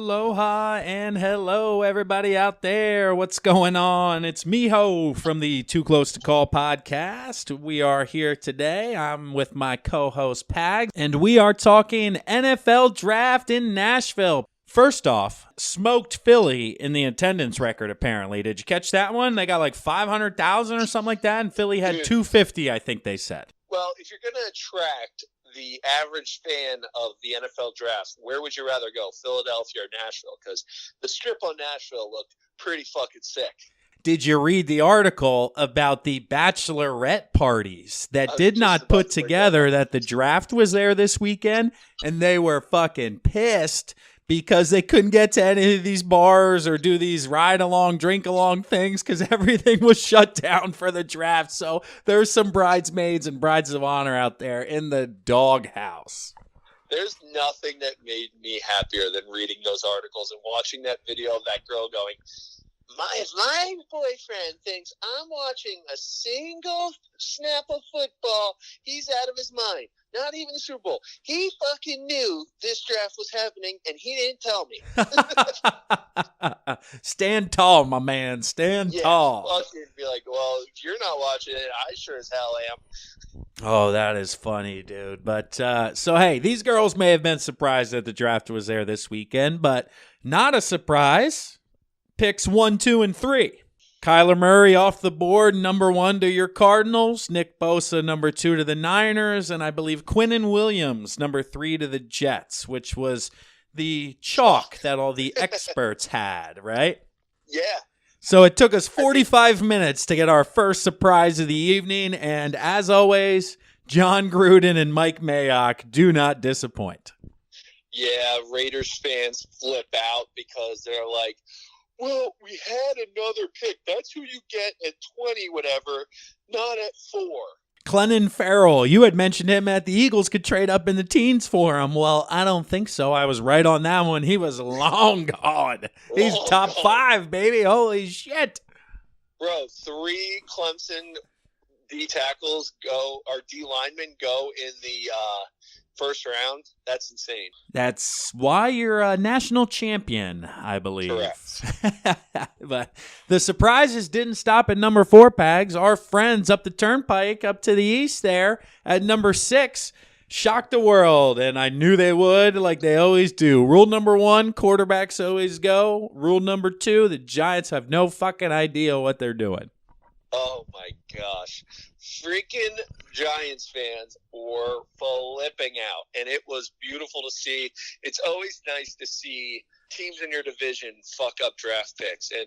aloha, and hello, everybody out there. What's going on? It's Miho from the Too Close to Call podcast. We are here today. I'm with my co-host, Pags, and we are talking NFL draft in Nashville. First off, smoked Philly in the attendance record, apparently. Did you catch that one? They got like 500,000 or something like that, and Philly had 250, I think they said. Well, if you're going to attract the average fan of the NFL draft, where would you rather go, Philadelphia or Nashville? Because the strip on Nashville looked pretty fucking sick. Did you read the article about the bachelorette parties that did not put together that the draft was there this weekend, and they were fucking pissed because they couldn't get to any of these bars or do these ride-along, drink-along things because everything was shut down for the draft. So there's some bridesmaids and brides of honor out there in the doghouse. There's nothing that made me happier than reading those articles and watching that video of that girl going, My boyfriend thinks I'm watching a single snap of football. He's out of his mind. Not even the Super Bowl. He fucking knew this draft was happening, and he didn't tell me. Stand tall, my man. Stand tall. Fucking be like, well, if you're not watching it, I sure as hell am. Oh, that is funny, dude. But, so, hey, these girls may have been surprised that the draft was there this weekend, but not a surprise. Picks 1, 2, and 3. Kyler Murray off the board, number 1 to your Cardinals. Nick Bosa, number 2 to the Niners. And I believe Quinnen Williams, number 3 to the Jets, which was the chalk that all the experts had, right? Yeah. So it took us 45 minutes to get our first surprise of the evening. And as always, John Gruden and Mike Mayock do not disappoint. Yeah, Raiders fans flip out because they're like, well, we had another pick. That's who you get at 20, whatever, not at 4. Clelin Ferrell, you had mentioned him at the Eagles could trade up in the teens for him. Well, I don't think so. I was right on that one. He was long gone. He's top 5, baby. Holy shit. Bro, 3 Clemson D tackles go, or D linemen go in the first round. That's insane. That's why you're a national champion, I believe. Correct. But the surprises didn't stop at number 4, Pags. Our friends up the turnpike, up to the east there, at number 6, shocked the world, and I knew they would, like they always do. Rule number 1, quarterbacks always go. Rule number 2, the Giants have no fucking idea what they're doing. Oh, my gosh. Freaking Giants fans were flipping out, and it was beautiful to see. It's always nice to see teams in your division fuck up draft picks, and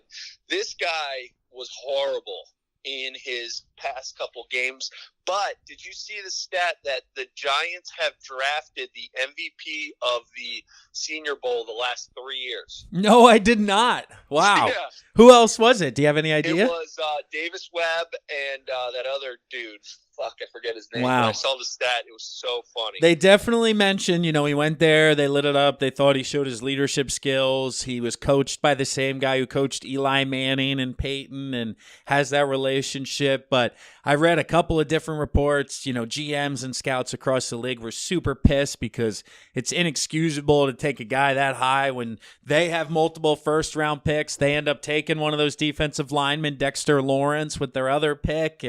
this guy was horrible in his past couple games. But did you see the stat that the Giants have drafted the MVP of the Senior Bowl the last 3 years? No, I did not. Wow. Yeah. Who else was it? Do you have any idea? It was Davis Webb and that other dude. Fuck, I forget his name. Wow. When I saw the stat, it was so funny. They definitely mentioned, he went there, they lit it up, they thought he showed his leadership skills. He was coached by the same guy who coached Eli Manning and Peyton and has that relationship. But I read a couple of different reports, GMs and scouts across the league were super pissed because it's inexcusable to take a guy that high when they have multiple first-round picks. They end up taking one of those defensive linemen, Dexter Lawrence, with their other pick,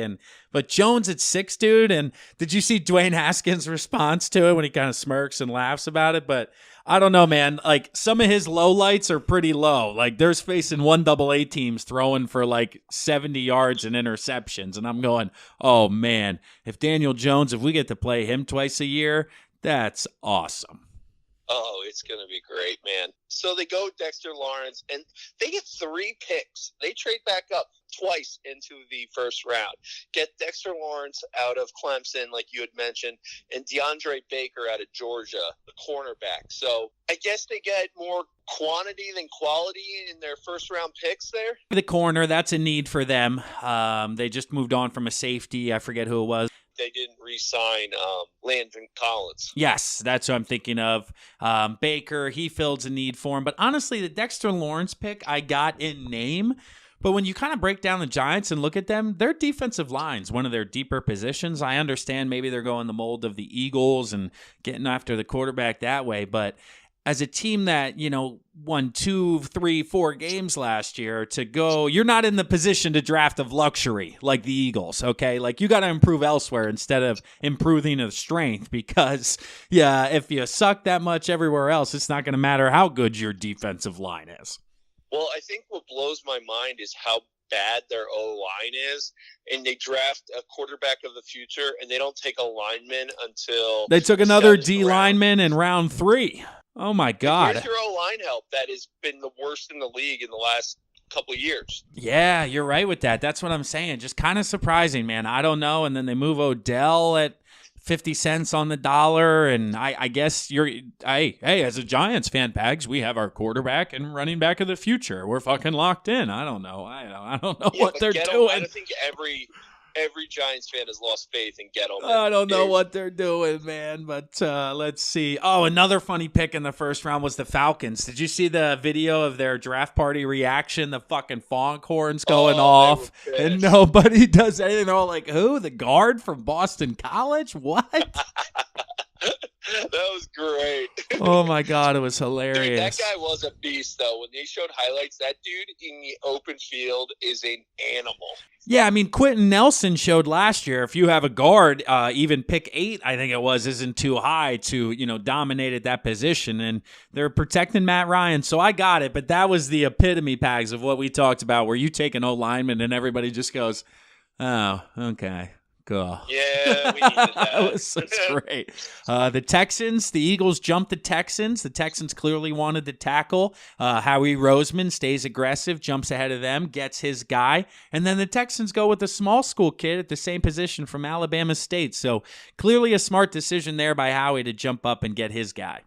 but Jones at 6, dude, and did you see Dwayne Haskins' response to it when he kind of smirks and laughs about it? But I don't know, man. Like, some of his lowlights are pretty low. Like, there's facing 1AA teams throwing for, 70 yards and interceptions, and I'm going, oh, man, if we get to play him twice a year, that's awesome. Oh, it's going to be great, man. So they go Dexter Lawrence, and they get 3 picks. They trade back up twice into the first round. Get Dexter Lawrence out of Clemson, like you had mentioned, and DeAndre Baker out of Georgia, the cornerback. So I guess they get more quantity than quality in their first-round picks there. The corner, that's a need for them. They just moved on from a safety. I forget who it was. They didn't re-sign Landon Collins. Yes, that's what I'm thinking of. Baker, he fills a need for him. But honestly, the Dexter Lawrence pick I got in name. But when you kind of break down the Giants and look at them, their defensive line's one of their deeper positions. I understand maybe they're going the mold of the Eagles and getting after the quarterback that way. But as a team that, won 2, 3, 4 games last year to go, you're not in the position to draft of luxury like the Eagles, okay? Like, you got to improve elsewhere instead of improving the strength because, if you suck that much everywhere else, it's not going to matter how good your defensive line is. Well, I think what blows my mind is how bad their O-line is, and they draft a quarterback of the future, and they don't take a lineman until they took another D lineman in round 3. Oh, my God. And here's your O-line help that has been the worst in the league in the last couple of years. Yeah, you're right with that. That's what I'm saying. Just kind of surprising, man. I don't know. And then they move Odell at 50 cents on the dollar. And I guess hey, as a Giants fan, Pags, we have our quarterback and running back of the future. We're fucking locked in. I don't know. I don't know what they're doing. I think every Giants fan has lost faith in Gettleman. I don't know what they're doing, man, but let's see. Oh, another funny pick in the first round was the Falcons. Did you see the video of their draft party reaction? The fucking foghorns going off, and nobody does anything. They're all like, who? The guard from Boston College? What? That was great. Oh, my God. It was hilarious. Dude, that guy was a beast, though. When they showed highlights, that dude in the open field is an animal. Yeah, I mean, Quentin Nelson showed last year, if you have a guard, even pick 8, I think it was, isn't too high to, dominate at that position. And they're protecting Matt Ryan. So I got it. But that was the epitome, Pags, of what we talked about, where you take an O-lineman and everybody just goes, oh, okay. Cool. Yeah, we needed that. That's great. The Texans, the Eagles jumped the Texans. The Texans clearly wanted to tackle. Howie Roseman stays aggressive, jumps ahead of them, gets his guy. And then the Texans go with a small school kid at the same position from Alabama State. So clearly a smart decision there by Howie to jump up and get his guy.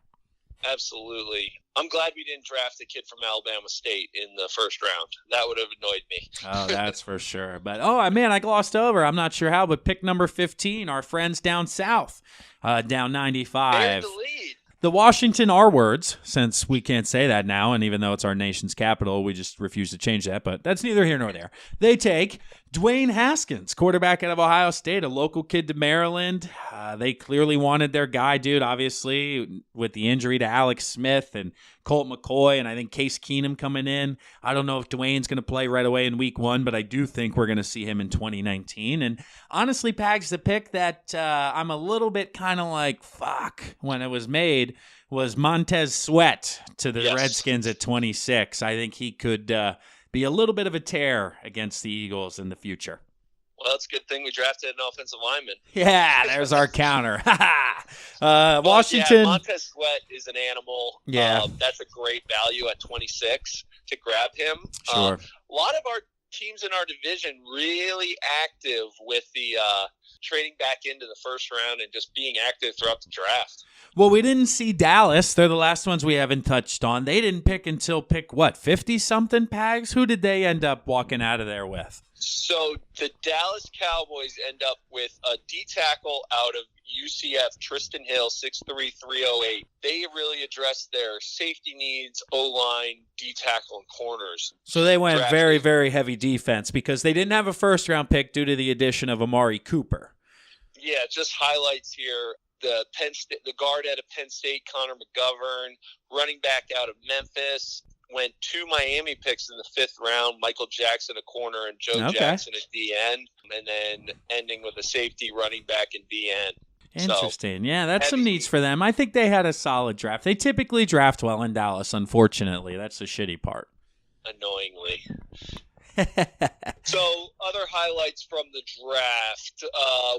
Absolutely. I'm glad we didn't draft a kid from Alabama State in the first round. That would have annoyed me. Oh, that's for sure. But, man, I glossed over. I'm not sure how, but pick number 15, our friends down south, down 95. They're in the lead. The Washington R words, since we can't say that now, and even though it's our nation's capital, we just refuse to change that, but that's neither here nor there. They take Dwayne Haskins, quarterback out of Ohio State, a local kid to Maryland. They clearly wanted their guy, dude, obviously, with the injury to Alex Smith and Colt McCoy, and I think Case Keenum coming in. I don't know if Dwayne's going to play right away in week 1, but I do think we're going to see him in 2019. And honestly, Pags, the pick that I'm a little bit kind of like, fuck, when it was made was Montez Sweat to the Redskins at 26. I think he could be a little bit of a tear against the Eagles in the future. Well, it's a good thing we drafted an offensive lineman. Yeah, there's our counter. Washington. Yeah, Montez Sweat is an animal. Yeah. That's a great value at 26 to grab him. Sure. A lot of our teams in our division really active with the trading back into the first round and just being active throughout the draft. Well, we didn't see Dallas. They're the last ones we haven't touched on. They didn't pick until 50-something, Pags? Who did they end up walking out of there with? So the Dallas Cowboys end up with a D-tackle out of UCF, Tristan Hill, 6'3", 308. They really addressed their safety needs, O-line, D-tackle, and corners. So they went very, very heavy defense because they didn't have a first-round pick due to the addition of Amari Cooper. Yeah, just highlights here. The guard out of Penn State, Connor McGovern, running back out of Memphis, went 2 Miami picks in the 5th round, Michael Jackson, a corner, and Joe Jackson, a DN, and then ending with a safety, running back, and DN. Interesting. Yeah, that's some needs for them. I think they had a solid draft. They typically draft well in Dallas, unfortunately. That's the shitty part. Annoyingly. So, other highlights from the draft.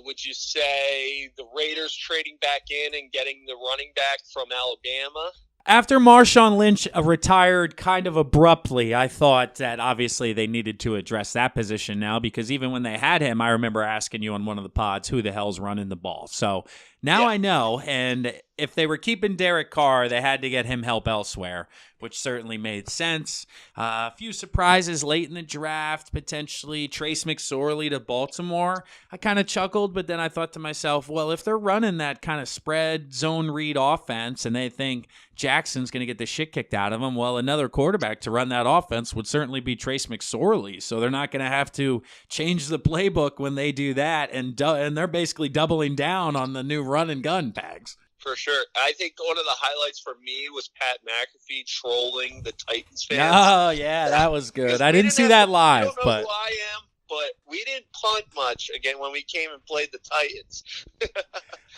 Would you say the Raiders trading back in and getting the running back from Alabama? After Marshawn Lynch retired kind of abruptly, I thought that obviously they needed to address that position now because even when they had him, I remember asking you on one of the pods, who the hell's running the ball? So now I know, and if they were keeping Derek Carr, they had to get him help elsewhere, which certainly made sense. A few surprises late in the draft, potentially Trace McSorley to Baltimore. I kind of chuckled, but then I thought to myself, well, if they're running that kind of spread zone read offense and they think Jackson's going to get the shit kicked out of him, well, another quarterback to run that offense would certainly be Trace McSorley. So they're not going to have to change the playbook when they do that, and they're basically doubling down on the new run and gun, Pags. For sure. I think one of the highlights for me was Pat McAfee trolling the Titans fans. Oh, yeah, that was good. I didn't see that live, you don't know but who I am, but we didn't punt much again when we came and played the Titans.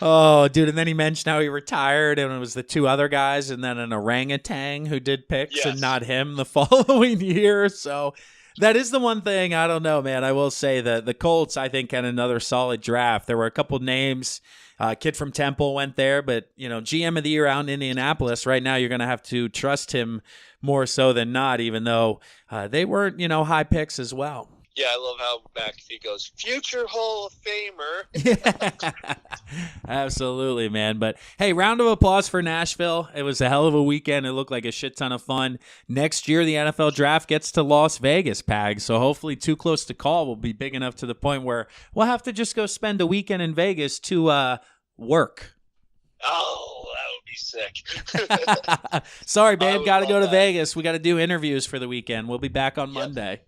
oh, dude, and then he mentioned how he retired, and it was the two other guys, and then an orangutan who did picks and not him the following year. So that is the one thing, I don't know, man. I will say that the Colts, I think, had another solid draft. There were a couple names. Kid from Temple went there, but, GM of the year out in Indianapolis, right now you're going to have to trust him more so than not, even though they weren't, high picks as well. Yeah, I love how McAfee goes, future Hall of Famer. Yeah, absolutely, man. But, hey, round of applause for Nashville. It was a hell of a weekend. It looked like a shit ton of fun. Next year, the NFL draft gets to Las Vegas, Pag. So hopefully Too Close to Call will be big enough to the point where we'll have to just go spend a weekend in Vegas to work. Oh, that would be sick. Sorry, babe. Got to go to Vegas. We got to do interviews for the weekend. We'll be back on Monday.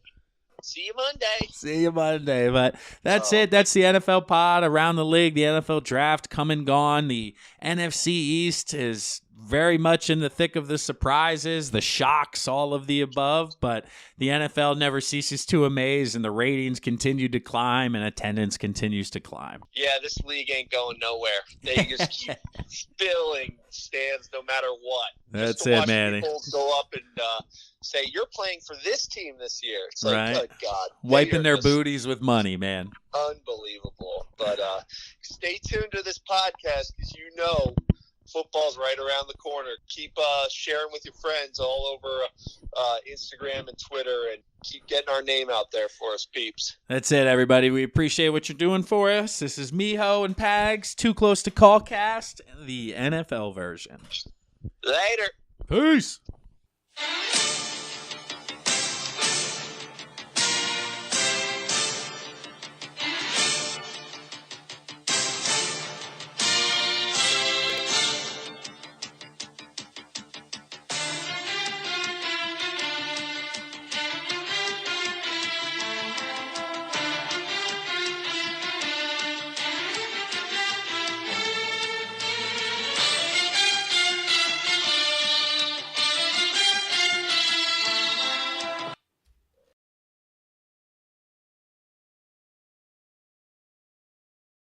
See you Monday. See you Monday. But that's it. That's the NFL pod around the league. The NFL draft come and gone. The NFC East is very much in the thick of the surprises, the shocks, all of the above. But the NFL never ceases to amaze, and the ratings continue to climb, and attendance continues to climb. Yeah, this league ain't going nowhere. They just keep filling stands no matter what. That's just to watch man. People go up and say, you're playing for this team this year. It's like, good God. Wiping their booties with money, man. Unbelievable. But stay tuned to this podcast because football's right around the corner. Keep sharing with your friends all over Instagram and Twitter, and keep getting our name out there for us, peeps. That's it, everybody. We appreciate what you're doing for us. This is Miho and Pags, Too Close to Call cast, the NFL version. Later. Peace.